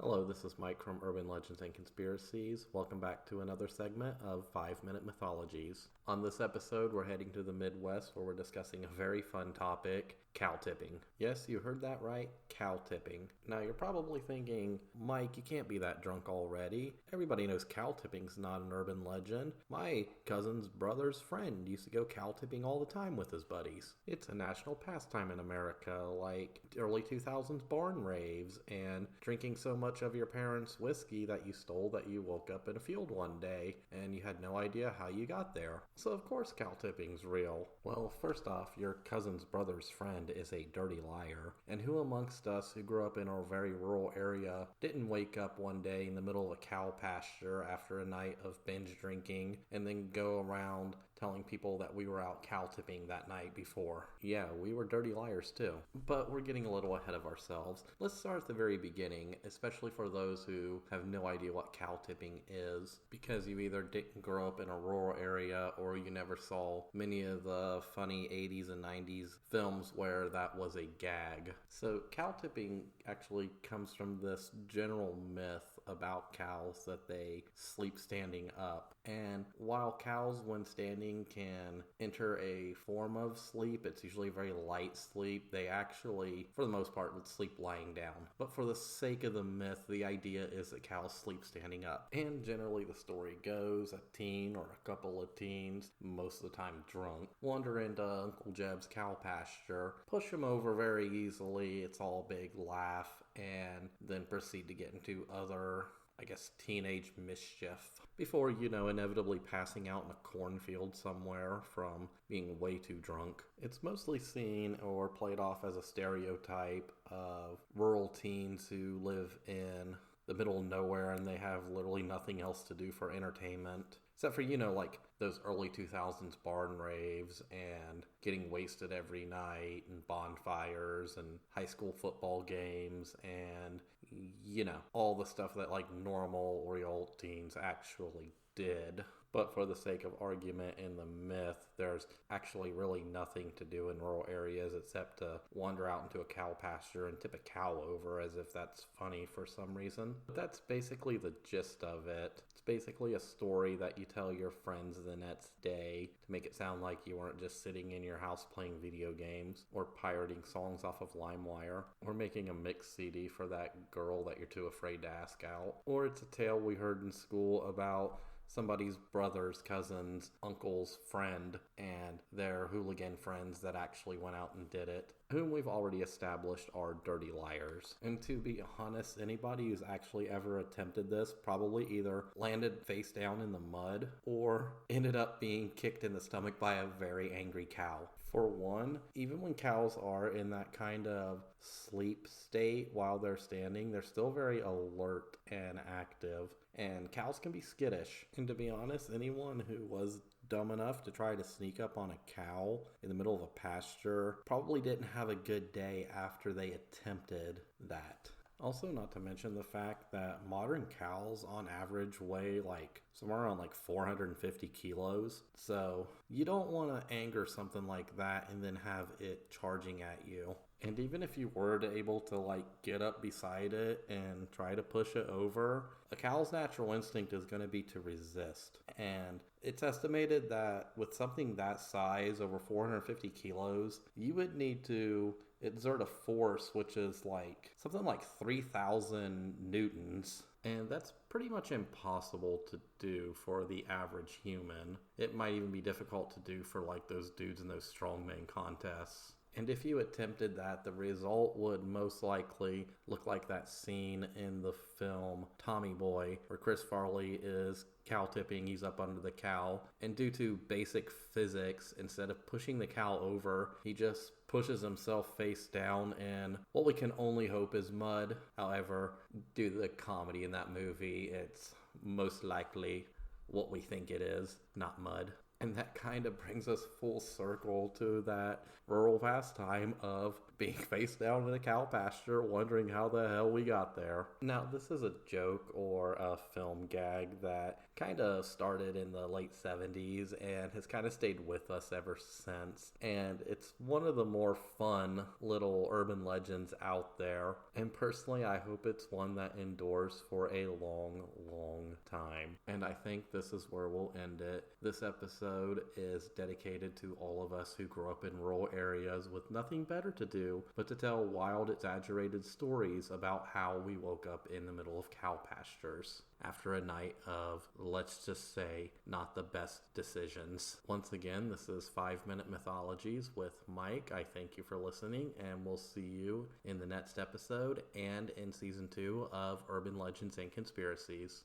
Hello, this is Mike from Urban Legends and Conspiracies. Welcome back to another segment of 5-Minute Mythologies. On this episode, we're heading to the Midwest where we're discussing a very fun topic, cow tipping. Yes, you heard that right, cow tipping. Now, you're probably thinking, Mike, you can't be that drunk already. Everybody knows cow tipping's not an urban legend. My cousin's brother's friend used to go cow tipping all the time with his buddies. It's a national pastime in America, like early 2000s barn raves and drinking so much of your parents' whiskey that you stole that you woke up in a field one day and you had no idea how you got there. So of course cow tipping's real. Well, first off, your cousin's brother's friend is a dirty liar. And who amongst us who grew up in a very rural area didn't wake up one day in the middle of a cow pasture after a night of binge drinking and then go around telling people that we were out cow tipping that night before? Yeah, we were dirty liars too. But we're getting a little ahead of ourselves. Let's start at the very beginning, especially for those who have no idea what cow tipping is, because you either didn't grow up in a rural area or you never saw many of the funny 80s and 90s films where that was a gag. So cow tipping actually comes from this general myth about cows that they sleep standing up. And while cows when standing can enter a form of sleep, it's usually a very light sleep. They actually, for the most part, would sleep lying down. But for the sake of the myth, the idea is that cows sleep standing up. And generally the story goes, a teen or a couple of teens, most of the time drunk, wander into Uncle Jeb's cow pasture, push him over very easily, it's all a big laugh, and then proceed to get into other teenage mischief before, inevitably passing out in a cornfield somewhere from being way too drunk. It's mostly seen or played off as a stereotype of rural teens who live in the middle of nowhere and they have literally nothing else to do for entertainment. Except for, like those early 2000s barn raves and getting wasted every night and bonfires and high school football games and, all the stuff that like normal real teens actually did. But for the sake of argument in the myth, there's actually really nothing to do in rural areas except to wander out into a cow pasture and tip a cow over as if that's funny for some reason. But that's basically the gist of it. It's basically a story that you tell your friends the next day to make it sound like you weren't just sitting in your house playing video games or pirating songs off of LimeWire or making a mix CD for that girl that you're too afraid to ask out. Or it's a tale we heard in school about somebody's brother's, cousin's, uncle's friend and their hooligan friends that actually went out and did it, whom we've already established are dirty liars. And to be honest, anybody who's actually ever attempted this probably either landed face down in the mud or ended up being kicked in the stomach by a very angry cow. For one, even when cows are in that kind of sleep state while they're standing, they're still very alert and active, and cows can be skittish. And to be honest, anyone who was dumb enough to try to sneak up on a cow in the middle of a pasture probably didn't have a good day after they attempted that. Also, not to mention the fact that modern cows on average weigh somewhere around 450 kilos. So you don't want to anger something like that and then have it charging at you. And even if you were able to get up beside it and try to push it over, a cow's natural instinct is going to be to resist. And it's estimated that with something that size, over 450 kilos, you would need to exert a force which is something like 3,000 newtons. And that's pretty much impossible to do for the average human. It might even be difficult to do for those dudes in those strongman contests. And if you attempted that, the result would most likely look like that scene in the film Tommy Boy, where Chris Farley is cow tipping, he's up under the cow, and due to basic physics, instead of pushing the cow over, he just pushes himself face down in what we can only hope is mud. However, due to the comedy in that movie, it's most likely what we think it is, not mud. And that kind of brings us full circle to that rural pastime of being face down in a cow pasture, wondering how the hell we got there. Now, this is a joke or a film gag that kind of started in the late 70s and has kind of stayed with us ever since. And it's one of the more fun little urban legends out there. And personally, I hope it's one that endures for a long, long time. And I think this is where we'll end it. This episode is dedicated to all of us who grew up in rural areas with nothing better to do but to tell wild, exaggerated stories about how we woke up in the middle of cow pastures after a night of, let's just say, not the best decisions. Once again, this is 5 Minute Mythologies with Mike. I thank you for listening, and we'll see you in the next episode and in season 2 of Urban Legends and Conspiracies.